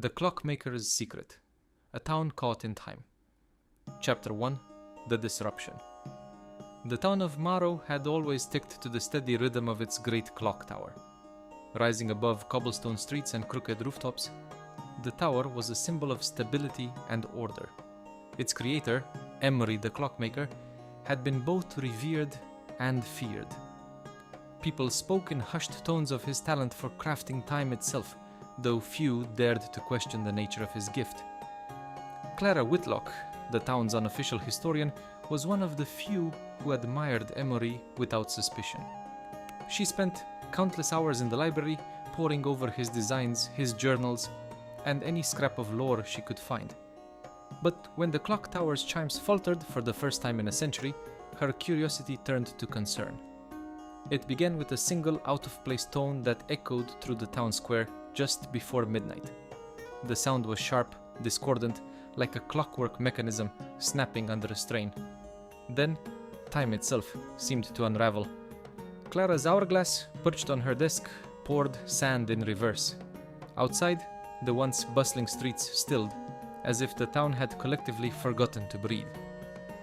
The Clockmaker's Secret. A Town Caught in Time. Chapter 1. The Disruption. The town of Marrow had always ticked to the steady rhythm of its great clock tower. Rising above cobblestone streets and crooked rooftops, the tower was a symbol of stability and order. Its creator, Emery the Clockmaker, had been both revered and feared. People spoke in hushed tones of his talent for crafting time itself, though few dared to question the nature of his gift. Clara Whitlock, the town's unofficial historian, was one of the few who admired Emery without suspicion. She spent countless hours in the library, poring over his designs, his journals, and any scrap of lore she could find. But when the clock tower's chimes faltered for the first time in a century, her curiosity turned to concern. It began with a single out-of-place tone that echoed through the town square just before midnight. The sound was sharp, discordant, like a clockwork mechanism snapping under a strain. Then, time itself seemed to unravel. Clara's hourglass, perched on her desk, poured sand in reverse. Outside, the once bustling streets stilled, as if the town had collectively forgotten to breathe.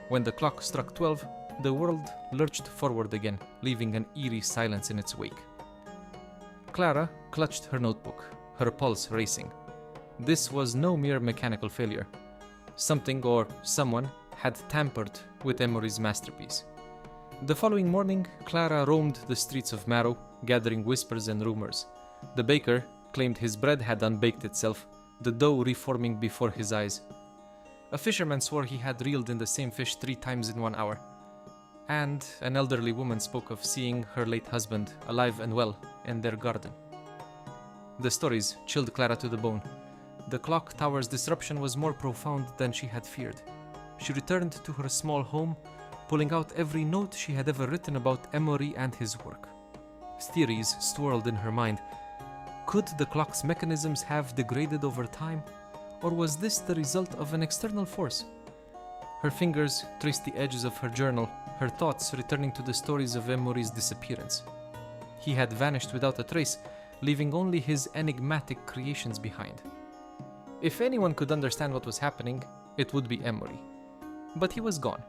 When the clock struck 12, the world lurched forward again, leaving an eerie silence in its wake. Clara clutched her notebook, her pulse racing. This was no mere mechanical failure. Something or someone had tampered with Emery's masterpiece. The following morning, Clara roamed the streets of Marrow, gathering whispers and rumors. The baker claimed his bread had unbaked itself, the dough reforming before his eyes. A fisherman swore he had reeled in the same fish 3 times in 1 hour. And an elderly woman spoke of seeing her late husband alive and well in their garden. The stories chilled Clara to the bone. The clock tower's disruption was more profound than she had feared. She returned to her small home, pulling out every note she had ever written about Emery and his work. Theories swirled in her mind. Could the clock's mechanisms have degraded over time, or was this the result of an external force? Her fingers traced the edges of her journal, her thoughts returning to the stories of Emery's disappearance. He had vanished without a trace, leaving only his enigmatic creations behind. If anyone could understand what was happening, it would be Emery. But he was gone,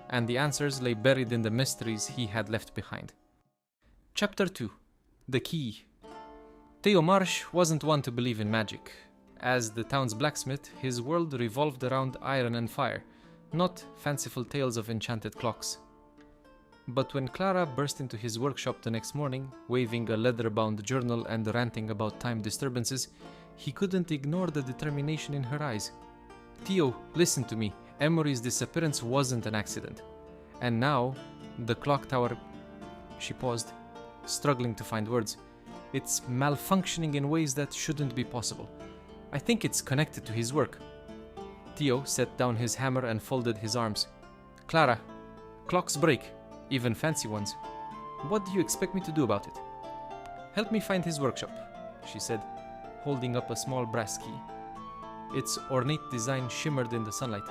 and the answers lay buried in the mysteries he had left behind. Chapter 2. The Key. Theo Marsh wasn't one to believe in magic. As the town's blacksmith, his world revolved around iron and fire, not fanciful tales of enchanted clocks. But when Clara burst into his workshop the next morning, waving a leather-bound journal and ranting about time disturbances, he couldn't ignore the determination in her eyes. Theo, listen to me. Emery's disappearance wasn't an accident. And now, the clock tower... She paused, struggling to find words. It's malfunctioning in ways that shouldn't be possible. I think it's connected to his work. Theo set down his hammer and folded his arms. Clara, clocks break, even fancy ones. What do you expect me to do about it? Help me find his workshop, she said, holding up a small brass key. Its ornate design shimmered in the sunlight,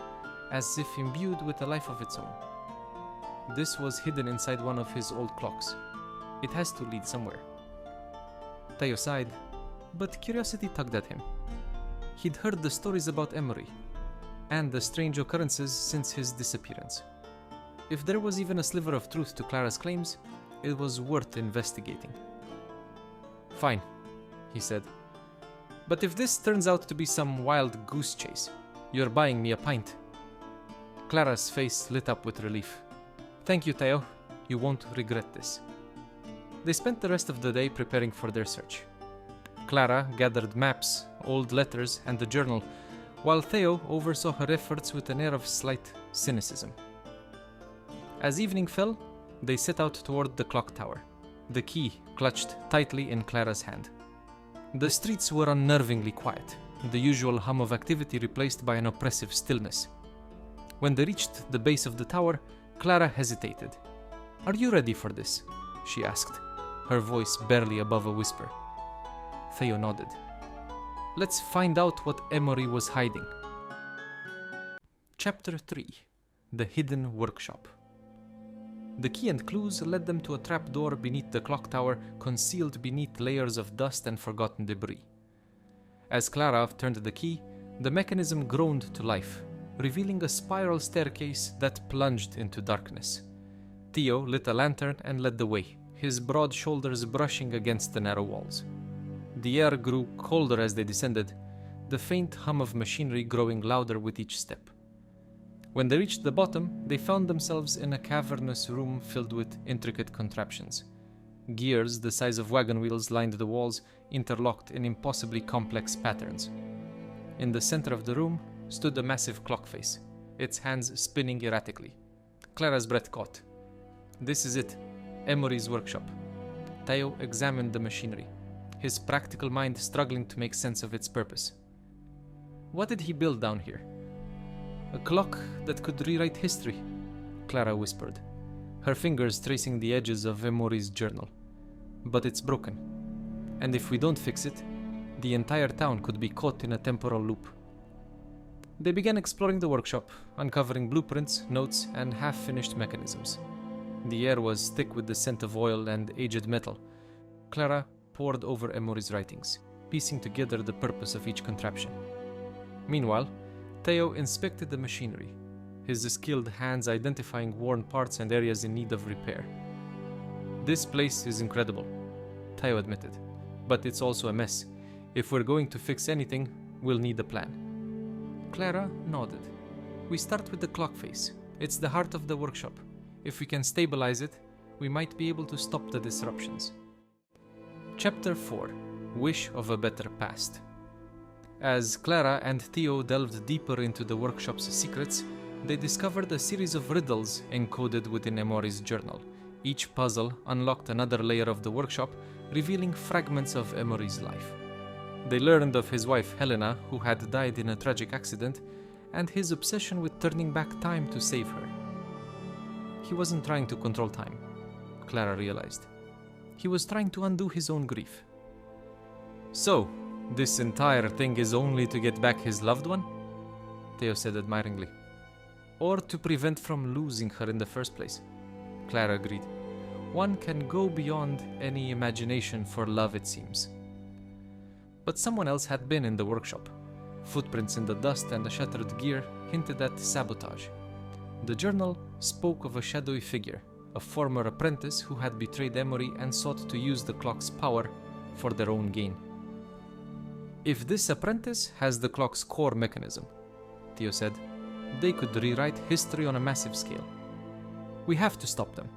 as if imbued with a life of its own. This was hidden inside one of his old clocks. It has to lead somewhere. Theo sighed, but curiosity tugged at him. He'd heard the stories about Emery, and the strange occurrences since his disappearance. If there was even a sliver of truth to Clara's claims, it was worth investigating. Fine, he said. But if this turns out to be some wild goose chase, you're buying me a pint. Clara's face lit up with relief. Thank you, Theo. You won't regret this. They spent the rest of the day preparing for their search. Clara gathered maps, old letters, and a journal, while Theo oversaw her efforts with an air of slight cynicism. As evening fell, they set out toward the clock tower, the key clutched tightly in Clara's hand. The streets were unnervingly quiet, the usual hum of activity replaced by an oppressive stillness. When they reached the base of the tower, Clara hesitated. Are you ready for this? She asked, her voice barely above a whisper. Theo nodded. Let's find out what Emery was hiding. Chapter 3. The Hidden Workshop. The key and clues led them to a trapdoor beneath the clock tower, concealed beneath layers of dust and forgotten debris. As Clara turned the key, the mechanism groaned to life, revealing a spiral staircase that plunged into darkness. Theo lit a lantern and led the way, his broad shoulders brushing against the narrow walls. The air grew colder as they descended, the faint hum of machinery growing louder with each step. When they reached the bottom, they found themselves in a cavernous room filled with intricate contraptions. Gears the size of wagon wheels lined the walls, interlocked in impossibly complex patterns. In the center of the room stood a massive clock face, its hands spinning erratically. Clara's breath caught. This is it, Emory's workshop. Theo examined the machinery, his practical mind struggling to make sense of its purpose. What did he build down here? A clock that could rewrite history, Clara whispered, her fingers tracing the edges of Emory's journal. But it's broken, and if we don't fix it, the entire town could be caught in a temporal loop. They began exploring the workshop, uncovering blueprints, notes, and half-finished mechanisms. The air was thick with the scent of oil and aged metal. Clara pored over Emory's writings, piecing together the purpose of each contraption. Meanwhile, Theo inspected the machinery, his skilled hands identifying worn parts and areas in need of repair. This place is incredible, Theo admitted, but it's also a mess. If we're going to fix anything, we'll need a plan. Clara nodded. We start with the clock face. It's the heart of the workshop. If we can stabilize it, we might be able to stop the disruptions. Chapter 4. Wish of a Better Past. As Clara and Theo delved deeper into the workshop's secrets, they discovered a series of riddles encoded within Emory's journal. Each puzzle unlocked another layer of the workshop, revealing fragments of Emory's life. They learned of his wife Helena, who had died in a tragic accident, and his obsession with turning back time to save her. He wasn't trying to control time, Clara realized. He was trying to undo his own grief. So, this entire thing is only to get back his loved one? Theo said admiringly. Or to prevent from losing her in the first place, Clara agreed. One can go beyond any imagination for love, it seems. But someone else had been in the workshop. Footprints in the dust and a shattered gear hinted at sabotage. The journal spoke of a shadowy figure, a former apprentice who had betrayed Emory and sought to use the clock's power for their own gain. If this apprentice has the clock's core mechanism, Theo said, they could rewrite history on a massive scale. We have to stop them,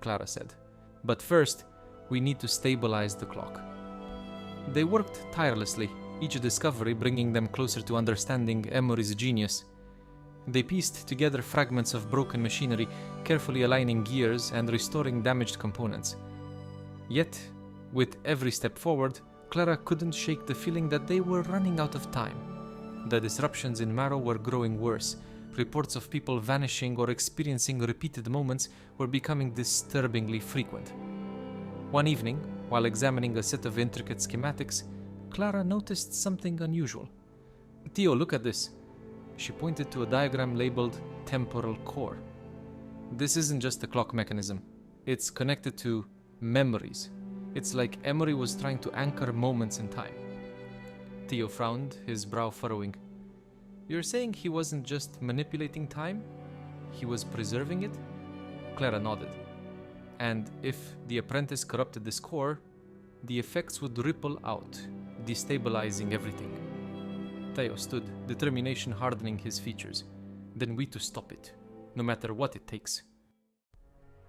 Clara said. But first, we need to stabilize the clock. They worked tirelessly, each discovery bringing them closer to understanding Emory's genius. They pieced together fragments of broken machinery, carefully aligning gears and restoring damaged components. Yet, with every step forward, Clara couldn't shake the feeling that they were running out of time. The disruptions in Marrow were growing worse. Reports of people vanishing or experiencing repeated moments were becoming disturbingly frequent. One evening, while examining a set of intricate schematics, Clara noticed something unusual. Theo, look at this. She pointed to a diagram labeled temporal core. This isn't just a clock mechanism. It's connected to memories. It's like Emory was trying to anchor moments in time. Theo frowned, his brow furrowing. You're saying he wasn't just manipulating time? He was preserving it? Clara nodded. And if the apprentice corrupted this core, the effects would ripple out, destabilizing everything. Theo stood, determination hardening his features. Then we to stop it, no matter what it takes.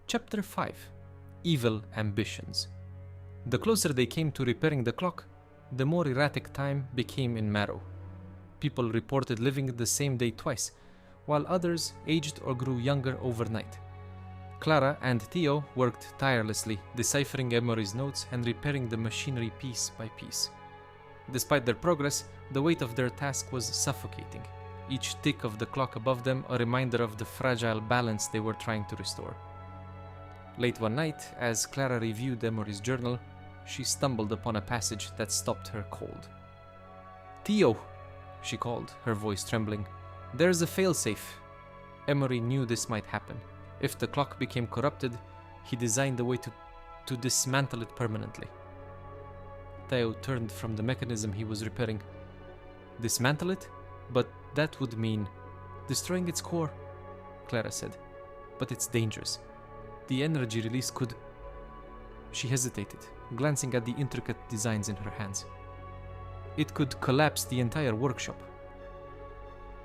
Chapter 5. Evil Ambitions. The closer they came to repairing the clock, the more erratic time became in Marrow. People reported living the same day twice, while others aged or grew younger overnight. Clara and Theo worked tirelessly, deciphering Emory's notes and repairing the machinery piece by piece. Despite their progress, the weight of their task was suffocating, each tick of the clock above them a reminder of the fragile balance they were trying to restore. Late one night, as Clara reviewed Emory's journal, she stumbled upon a passage that stopped her cold. Theo, she called, her voice trembling. There's a failsafe. Emory knew this might happen. If the clock became corrupted, he designed a way to dismantle it permanently. Theo turned from the mechanism he was repairing. Dismantle it? But that would mean destroying its core, Clara said. But it's dangerous. The energy release could... She hesitated, glancing at the intricate designs in her hands. It could collapse the entire workshop.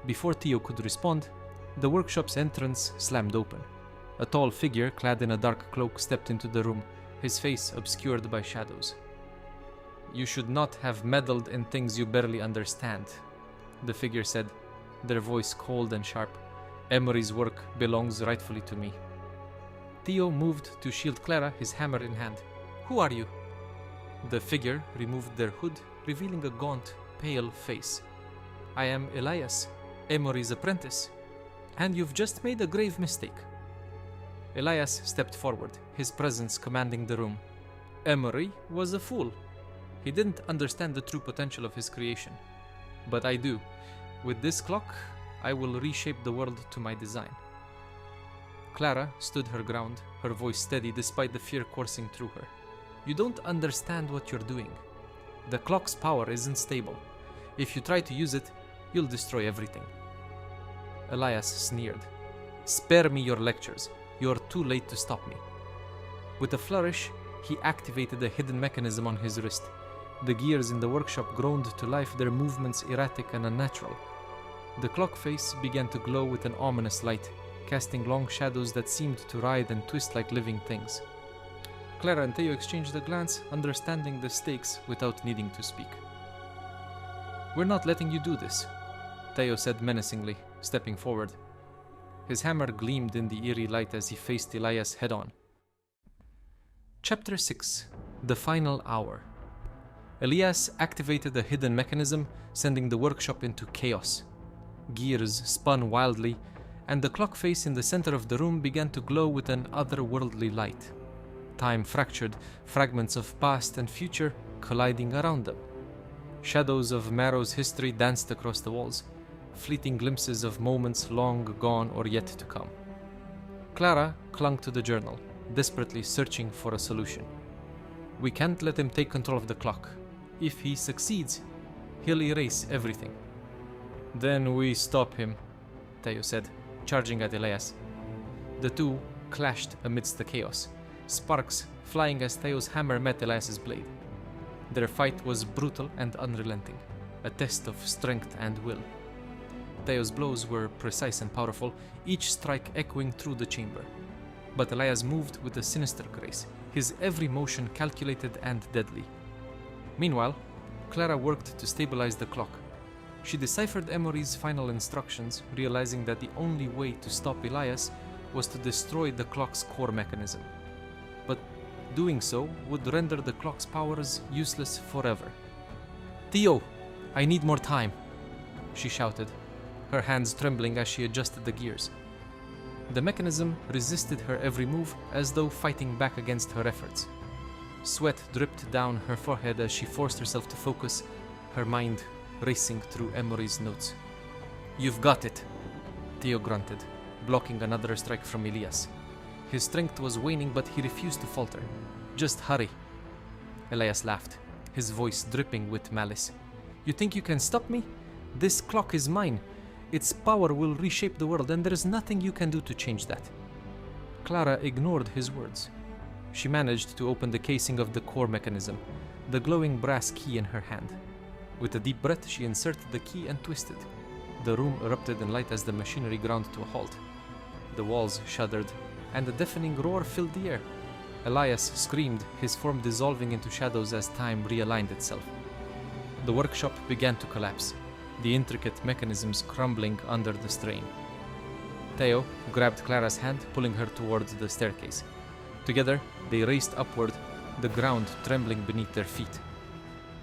Before Theo could respond, the workshop's entrance slammed open. A tall figure clad in a dark cloak stepped into the room, his face obscured by shadows. "You should not have meddled in things you barely understand," the figure said, their voice cold and sharp. "Emery's work belongs rightfully to me." Theo moved to shield Clara, his hammer in hand. "Who are you?" The figure removed their hood, revealing a gaunt, pale face. "I am Elias, Emery's apprentice. And you've just made a grave mistake." Elias stepped forward, his presence commanding the room. "Emery was a fool. He didn't understand the true potential of his creation. But I do. With this clock, I will reshape the world to my design." Clara stood her ground, her voice steady despite the fear coursing through her. "You don't understand what you're doing. The clock's power isn't stable. If you try to use it, you'll destroy everything." Elias sneered. "Spare me your lectures. You're too late to stop me." With a flourish, he activated a hidden mechanism on his wrist. The gears in the workshop groaned to life, their movements erratic and unnatural. The clock face began to glow with an ominous light, casting long shadows that seemed to writhe and twist like living things. Clara and Theo exchanged a glance, understanding the stakes without needing to speak. "We're not letting you do this," Theo said menacingly, stepping forward. His hammer gleamed in the eerie light as he faced Elias head-on. Chapter 6. The Final Hour. Elias activated a hidden mechanism, sending the workshop into chaos. Gears spun wildly, and the clock face in the center of the room began to glow with an otherworldly light. Time fractured, fragments of past and future colliding around them. Shadows of Marrow's history danced across the walls, fleeting glimpses of moments long gone or yet to come. Clara clung to the journal, desperately searching for a solution. "We can't let him take control of the clock. If he succeeds, he'll erase everything." "Then we stop him," Theo said, charging at Elias. The two clashed amidst the chaos, sparks flying as Theo's hammer met Elias's blade. Their fight was brutal and unrelenting, a test of strength and will. Theo's blows were precise and powerful, each strike echoing through the chamber. But Elias moved with a sinister grace, his every motion calculated and deadly. Meanwhile, Clara worked to stabilize the clock. She deciphered Emery's final instructions, realizing that the only way to stop Elias was to destroy the clock's core mechanism. But doing so would render the clock's powers useless forever. "Theo, I need more time," she shouted, her hands trembling as she adjusted the gears. The mechanism resisted her every move, as though fighting back against her efforts. Sweat dripped down her forehead as she forced herself to focus, her mind racing through Emery's notes. "You've got it," Theo grunted, blocking another strike from Elias. His strength was waning, but he refused to falter. "Just hurry." Elias laughed, his voice dripping with malice. "You think you can stop me? This clock is mine. Its power will reshape the world, and there's nothing you can do to change that." Clara ignored his words. She managed to open the casing of the core mechanism, the glowing brass key in her hand. With a deep breath, she inserted the key and twisted. The room erupted in light as the machinery ground to a halt. The walls shuddered, and a deafening roar filled the air. Elias screamed, his form dissolving into shadows as time realigned itself. The workshop began to collapse, the intricate mechanisms crumbling under the strain. Theo grabbed Clara's hand, pulling her towards the staircase. Together, they raced upward, the ground trembling beneath their feet.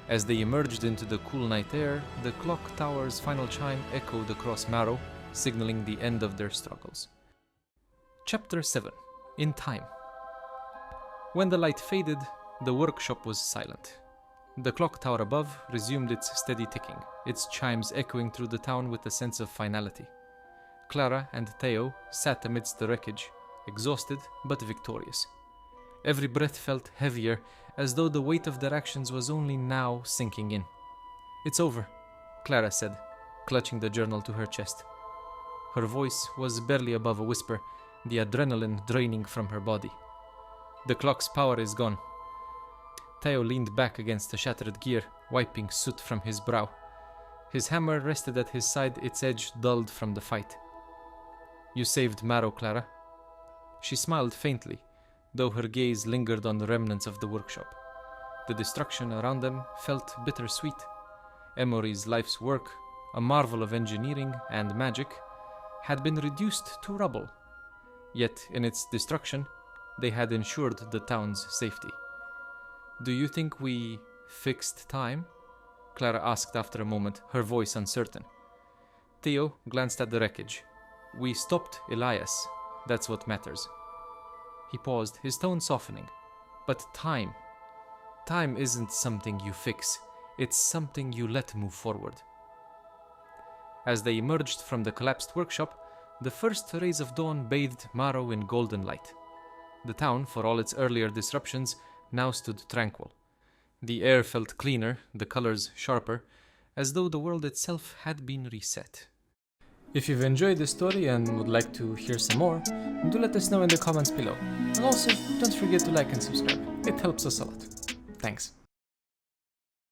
As they emerged into the cool night air, the clock tower's final chime echoed across Marrow, signaling the end of their struggles. Chapter 7. In Time. When the light faded, the workshop was silent. The clock tower above resumed its steady ticking, its chimes echoing through the town with a sense of finality. Clara and Theo sat amidst the wreckage, exhausted but victorious. Every breath felt heavier, as though the weight of their actions was only now sinking in. "It's over," Clara said, clutching the journal to her chest. Her voice was barely above a whisper, the adrenaline draining from her body. "The clock's power is gone." Theo leaned back against the shattered gear, wiping soot from his brow. His hammer rested at his side, its edge dulled from the fight. "You saved Marrow, Clara." She smiled faintly, though her gaze lingered on the remnants of the workshop. The destruction around them felt bittersweet. Emory's life's work, a marvel of engineering and magic, had been reduced to rubble. Yet in its destruction, they had ensured the town's safety. "Do you think we fixed time?" Clara asked after a moment, her voice uncertain. Theo glanced at the wreckage. "We stopped Elias. That's what matters." He paused, his tone softening. "But time. Time isn't something you fix. It's something you let move forward." As they emerged from the collapsed workshop, the first rays of dawn bathed Marrow in golden light. The town, for all its earlier disruptions, now stood tranquil. The air felt cleaner, the colors sharper, as though the world itself had been reset. If you've enjoyed this story and would like to hear some more, do let us know in the comments below. And also, don't forget to like and subscribe. It helps us a lot. Thanks.